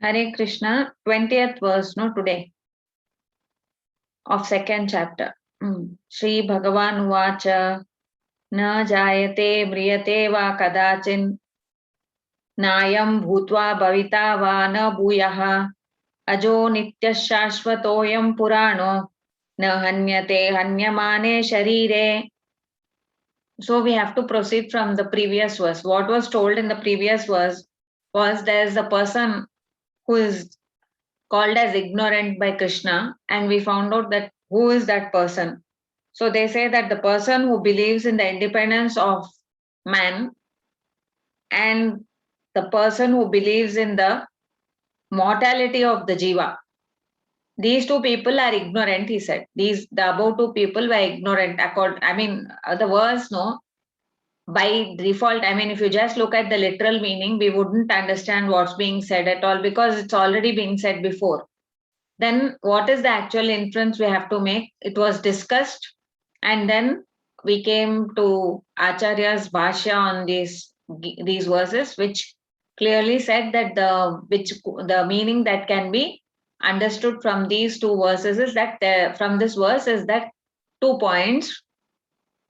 Hare Krishna, 20th verse, no, today, of second chapter. Shri Bhagavan Uvacha, Na jayate mriyate va kadachin, Nayam bhutva bhavita va na bhuyaha, Ajo nityashashvatoyam purano, Na hanyate hanyamane sharire. So we have to proceed from the previous verse. What was told in the previous verse was there is a person who is called as ignorant by Krishna, and we found out that who is that person. So they say that the person who believes in the independence of man and the person who believes in the mortality of the jiva. These two people are ignorant, he said. The above two people were ignorant. The verse, no, by default, if you just look at the literal meaning, we wouldn't understand what's being said at all because it's already been said before. Then what is the actual inference we have to make? It was discussed, and then we came to Acharya's Bhashya on these verses, which clearly said that the meaning that can be understood from these two verses is that from this verse is that 2 points.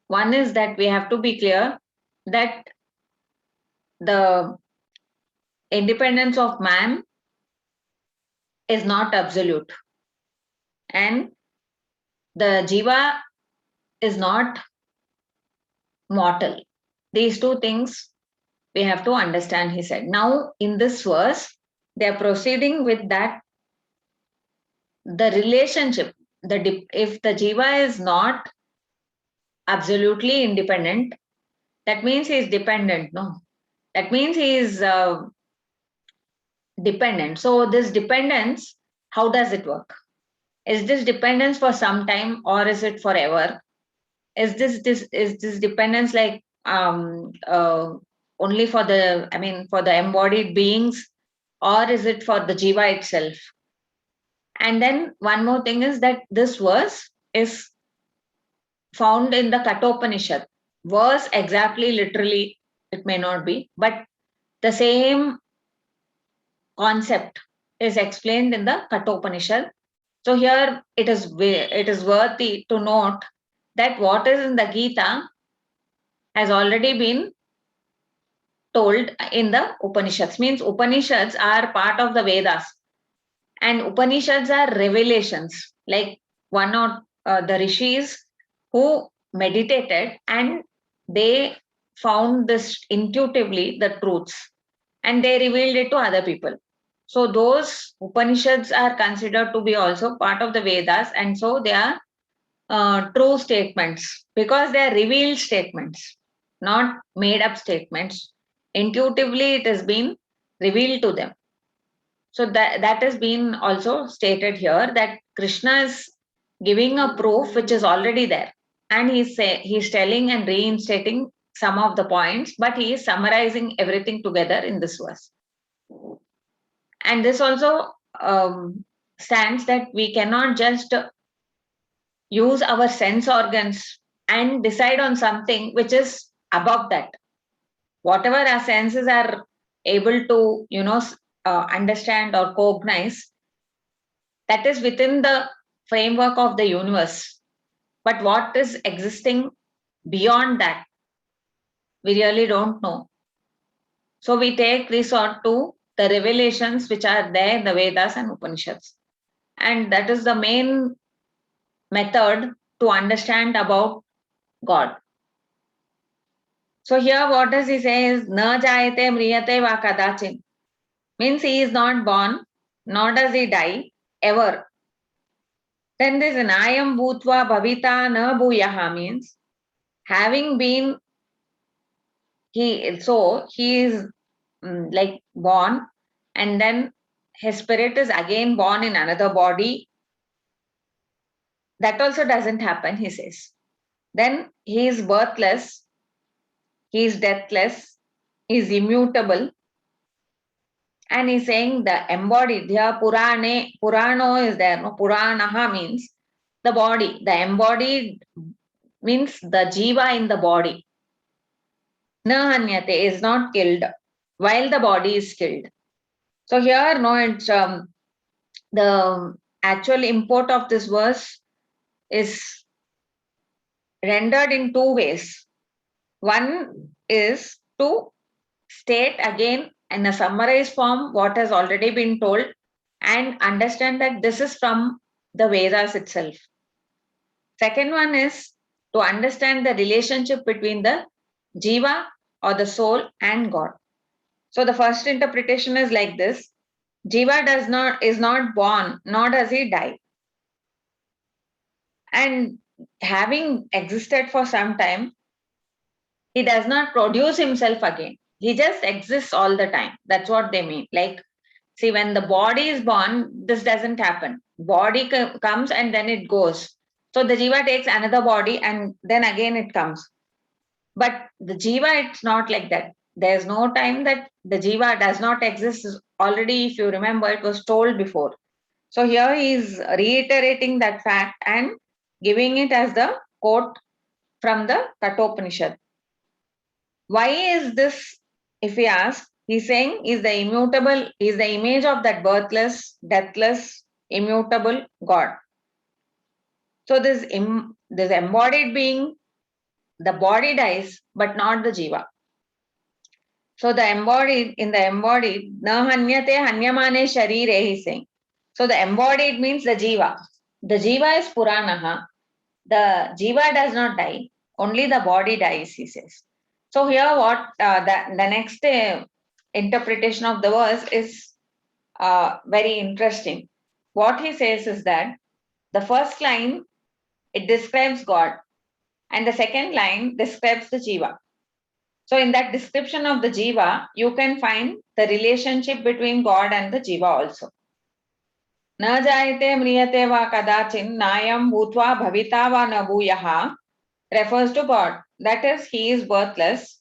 One is that we have to be clear that the independence of man is not absolute, and the jiva is not mortal. These two things we have to understand, he said. Now, in this verse, they are proceeding with that the relationship, if the jiva is not absolutely independent, that means he is dependent, no? That means he is dependent. So, this dependence, how does it work? Is this dependence for some time or is it forever? Is this dependence like only for the embodied beings, or is it for the jiva itself? And then one more thing is that this verse is found in the Kathopanishad. Verse exactly, literally, it may not be, but the same concept is explained in the Kathopanishad. So here it is worthy to note that what is in the Gita has already been told in the Upanishads. Means Upanishads are part of the Vedas, and Upanishads are revelations. Like one of the rishis who meditated and they found this intuitively the truths, and they revealed it to other people. So those Upanishads are considered to be also part of the Vedas, and so they are true statements because they are revealed statements, not made up statements. Intuitively, it has been revealed to them. So that has been also stated here that Krishna is giving a proof which is already there, and he's telling and reinstating some of the points, but he is summarizing everything together in this verse. And this also stands that we cannot just use our sense organs and decide on something which is above that. Whatever our senses are able to, understand or cognize, that is within the framework of the universe. But what is existing beyond that, we really don't know. So we take resort to the revelations which are there in the Vedas and Upanishads. And that is the main method to understand about God. So here what does he say is na jayate mriyate va kadachin. Means he is not born, nor does he die ever. Then this nayam bhutva bhavita na bhuyaha means having been he is like born, and then his spirit is again born in another body. That also doesn't happen, he says. Then he is birthless, he is deathless, he is immutable, and he's saying the embodied here Purano is there. No, Puranaha means the body. The embodied means the jiva in the body. Na hanyate is not killed while the body is killed. So here, no, it's the actual import of this verse is rendered in two ways. One is to state again in a summarized form what has already been told and understand that this is from the Vedas itself. Second one is to understand the relationship between the Jiva or the soul and God. So the first interpretation is like this. Jiva is not born, nor does he die. And having existed for some time, he does not produce himself again. He just exists all the time. That's what they mean. Like, see, when the body is born, this doesn't happen. Body comes and then it goes. So the jiva takes another body and then again it comes. But the jiva, it's not like that. There's no time that the jiva does not exist. Already, if you remember, it was told before. So here he is reiterating that fact and giving it as the quote from the Kathopanishad. Why is this, if we ask, he's saying is the immutable, is the image of that birthless, deathless, immutable God. So this embodied being, the body dies, but not the jiva. So the embodied, in the embodied, na hanyate hanyamane sharire, he's saying. So the embodied means the jiva. The jiva is puranaha. The jiva does not die, only the body dies, he says. So here what the next interpretation of the verse is very interesting. What he says is that the first line, it describes God, and the second line describes the jiva. So in that description of the jiva, you can find the relationship between God and the jiva also. Na jayate mriyate va kadachin nayam bhutva bhavita va na bhuyaha refers to God. That is, he is birthless,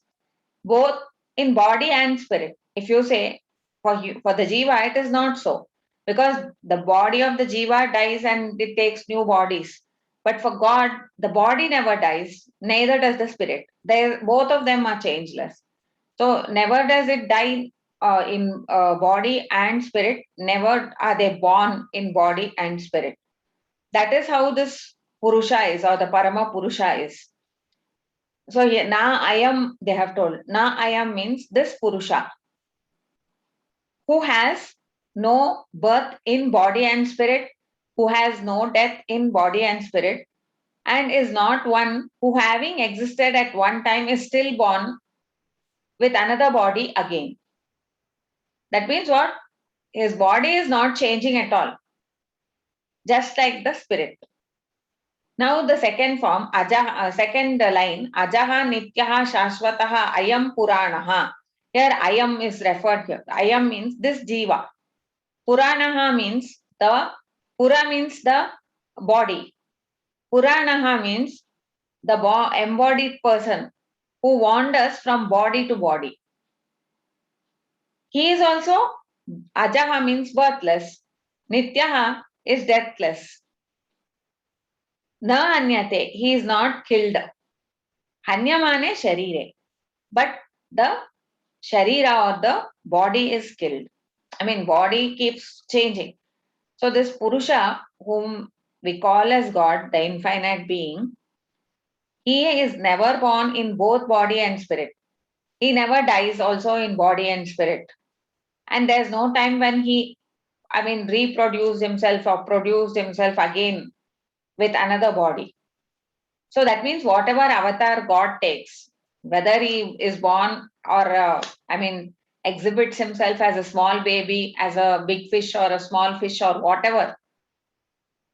both in body and spirit. If you say for the jiva, it is not so, because the body of the jiva dies and it takes new bodies. But for God, the body never dies, neither does the spirit. Both of them are changeless. So never does it die in body and spirit. Never are they born in body and spirit. That is how this Purusha is, or the Parama Purusha is. So here, na ayam, they have told. Na ayam means this Purusha, who has no birth in body and spirit, who has no death in body and spirit, and is not one who, having existed at one time, is still born with another body again. That means what? His body is not changing at all, just like the spirit. Now the second form, second line, ajaha nityaha shashvataha ayam puranaha. Here ayam is referred here. Ayam means this jiva. Puranaha means pura means the body. Puranaha means the embodied person who wanders from body to body. He is also, ajaha means birthless. Nityaha is deathless. Na anyate, he is not killed. Hanyamane sharire. But the sharira or the body is killed. I mean, body keeps changing. So this Purusha, whom we call as God, the infinite being, he is never born in both body and spirit. He never dies also in body and spirit. And there's no time when he, reproduced himself or produced himself again with another body. So that means whatever avatar God takes, whether he is born or, exhibits himself as a small baby, as a big fish or a small fish or whatever,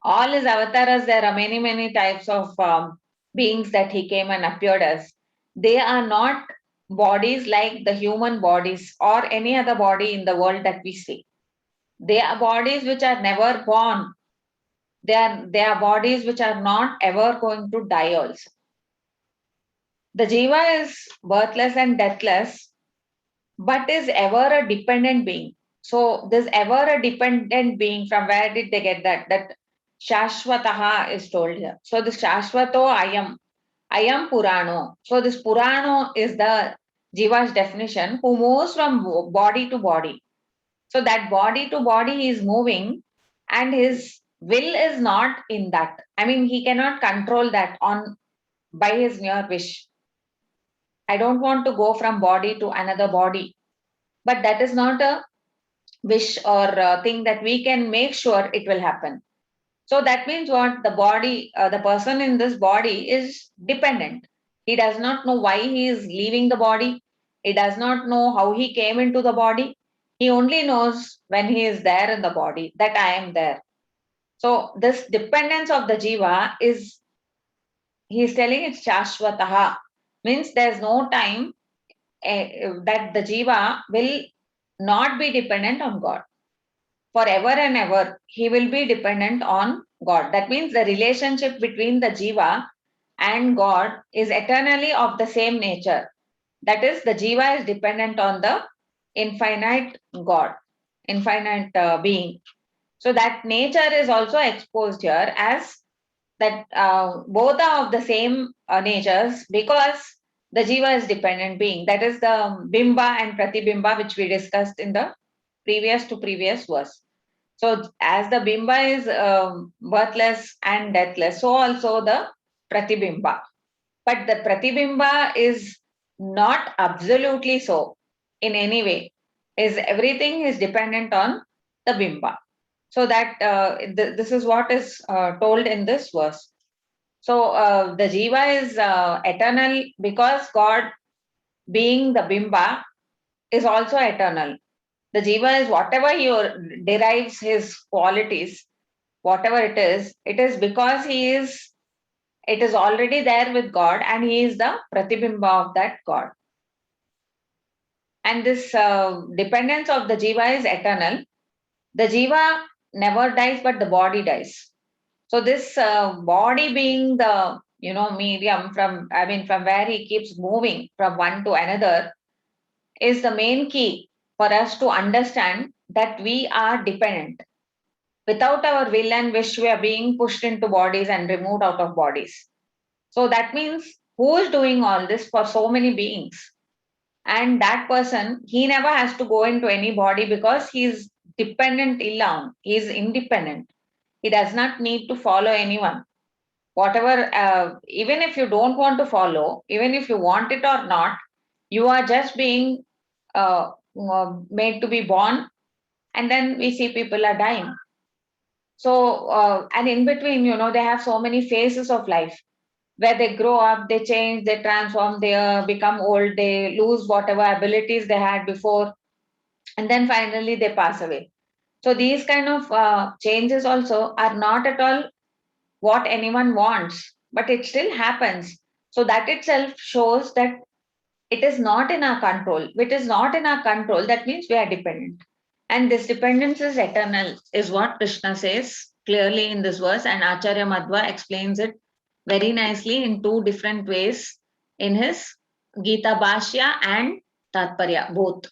all his avatars, there are many, many types of beings that he came and appeared as. They are not bodies like the human bodies or any other body in the world that we see. They are bodies which are never born. They are bodies which are not ever going to die also. The jiva is birthless and deathless, but is ever a dependent being. So this ever a dependent being, from where did they get that? That Shashvataha is told here. So this Shashvato ayam Purano. So this Purano is the jiva's definition, who moves from body to body. So that body to body he is moving, and his will is not in that. I mean, he cannot control that on by his mere wish. I don't want to go from body to another body, but that is not a wish or a thing that we can make sure it will happen. So that means what? The body, the person in this body is dependent. He does not know why he is leaving the body. He does not know how he came into the body. He only knows when he is there in the body that I am there. So this dependence of the jiva is, he is telling it's shashvataha, means there's no time that the jiva will not be dependent on God. Forever and ever, he will be dependent on God. That means the relationship between the jiva and God is eternally of the same nature. That is, the jiva is dependent on the infinite God, infinite being. So that nature is also exposed here as that both are of the same natures, because the jiva is dependent being. That is the bimba and pratibimba, which we discussed in the previous to previous verse. So as the bimba is birthless and deathless, so also the pratibimba. But the pratibimba is not absolutely so in any way. Is everything is dependent on the bimba. So that this is what is told in this verse. So the jiva is eternal because God, being the bimba, is also eternal. The jiva is whatever he derives his qualities, whatever it is because it is already there with God, and he is the pratibimba of that God. And this dependence of the jiva is eternal. The jiva never dies, but the body dies. So this body being the medium from, I mean, from where he keeps moving from one to another, is the main key for us to understand that we are dependent. Without our will and wish, we are being pushed into bodies and removed out of bodies. So that means who is doing all this for so many beings? And that person, he never has to go into any body because he is dependent alone. He is independent. He does not need to follow anyone. Whatever, even if you don't want to follow, even if you want it or not, you are just being made to be born, and then we see people are dying. So, and in between, they have so many phases of life where they grow up, they change, they transform, they become old, they lose whatever abilities they had before, and then finally they pass away. So these kind of changes also are not at all what anyone wants, but it still happens. So that itself shows that it is not in our control. It is not in our control. That means we are dependent. And this dependence is eternal, is what Krishna says clearly in this verse. And Acharya Madhva explains it very nicely in two different ways in his Gita Bhashya and Tatparya, both.